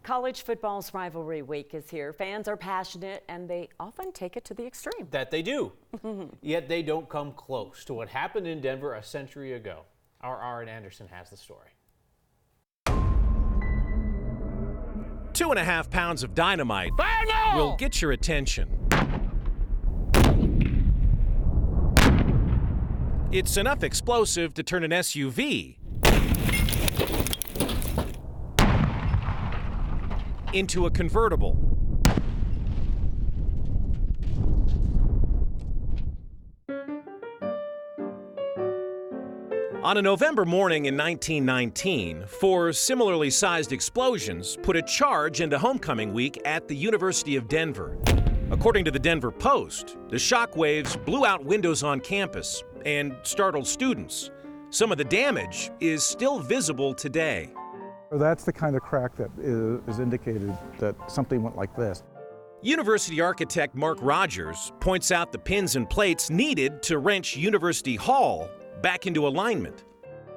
College football's rivalry week is here. Fans are passionate and they often take it to the extreme. That they do. Yet they don't come close to what happened in Denver a century ago. Our Aaron Anderson has the story. 2.5 pounds of dynamite will get your attention. It's enough explosive to turn an SUV into a convertible. On a November morning in 1919, 4 similarly sized explosions put a charge into homecoming week at the University of Denver. According to the Denver Post, the shockwaves blew out windows on campus and startled students. Some of the damage is still visible today. That's the kind of crack that is indicated that something went like this. University architect Mark Rogers points out the pins and plates needed to wrench University Hall back into alignment.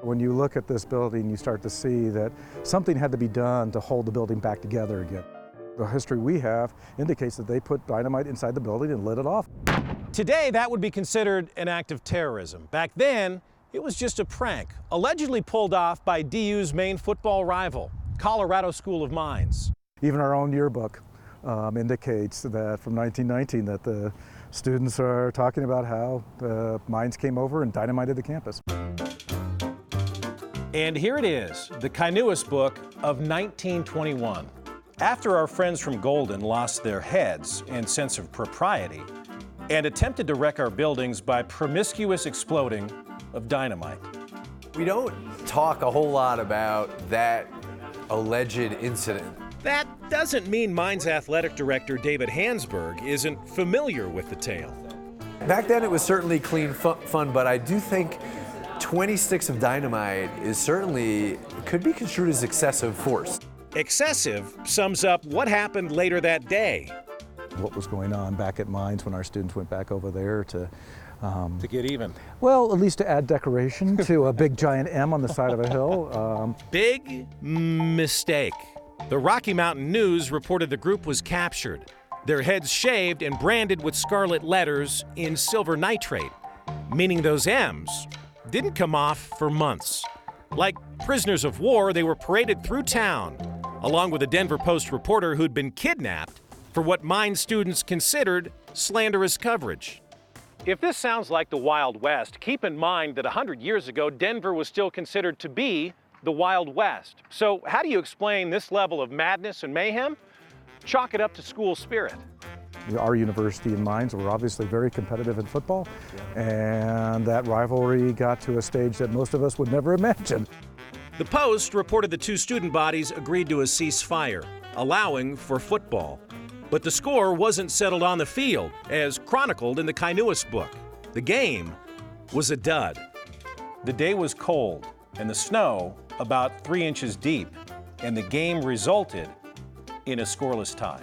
When you look at this building, you start to see that something had to be done to hold the building back together again. The history we have indicates that they put dynamite inside the building and lit it off. Today, that would be considered an act of terrorism. Back then, it was just a prank, allegedly pulled off by DU's main football rival, Colorado School of Mines. Even our own yearbook indicates that from 1919 that the students are talking about how the mines came over and dynamited the campus. And here it is, the Kainuas book of 1921. After our friends from Golden lost their heads and sense of propriety and attempted to wreck our buildings by promiscuous exploding of dynamite. We don't talk a whole lot about that alleged incident. That doesn't mean Mines athletic director David Hansberg isn't familiar with the tale. Back then it was certainly clean fun, but I do think 20 sticks of dynamite is certainly, could be construed as excessive force. Excessive sums up what happened later that day. What was going on back at Mines when our students went back over there to get even. Well, at least to add decoration to a big giant M on the side of a hill. Big mistake. The Rocky Mountain News reported the group was captured, their heads shaved and branded with scarlet letters in silver nitrate, meaning those M's didn't come off for months. Like prisoners of war, they were paraded through town, along with a Denver Post reporter who'd been kidnapped for what Mines students considered slanderous coverage. If this sounds like the Wild West, keep in mind that 100 years ago, Denver was still considered to be the Wild West. So how do you explain this level of madness and mayhem? Chalk it up to school spirit. Our university and Mines were obviously very competitive in football, and that rivalry got to a stage that most of us would never imagine. The Post reported the 2 student bodies agreed to a ceasefire, allowing for football. But the score wasn't settled on the field, as chronicled in the Kainuas book. The game was a dud. The day was cold, and the snow about 3 inches deep, and the game resulted in a scoreless tie.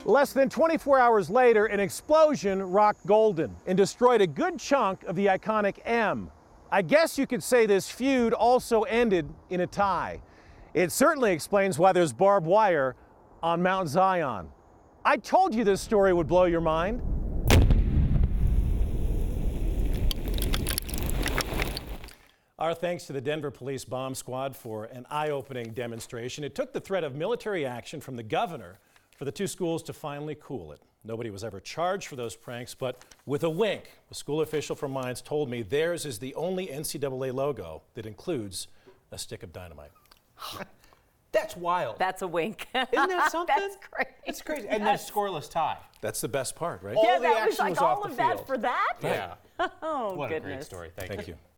Less than 24 hours later, an explosion rocked Golden and destroyed a good chunk of the iconic M. I guess you could say this feud also ended in a tie. It certainly explains why there's barbed wire on Mount Zion. I told you this story would blow your mind. Our thanks to the Denver Police Bomb Squad for an eye-opening demonstration. It took the threat of military action from the governor for the 2 schools to finally cool it. Nobody was ever charged for those pranks, but with a wink, a school official from Mines told me theirs is the only NCAA logo that includes a stick of dynamite. That's wild. That's a wink. Isn't that something? That's crazy. It's crazy. And then scoreless tie. That's the best part, right? All Yeah, the that was action like was all off of the field. that for that? Yeah. Oh, What goodness. a great story. Thank you.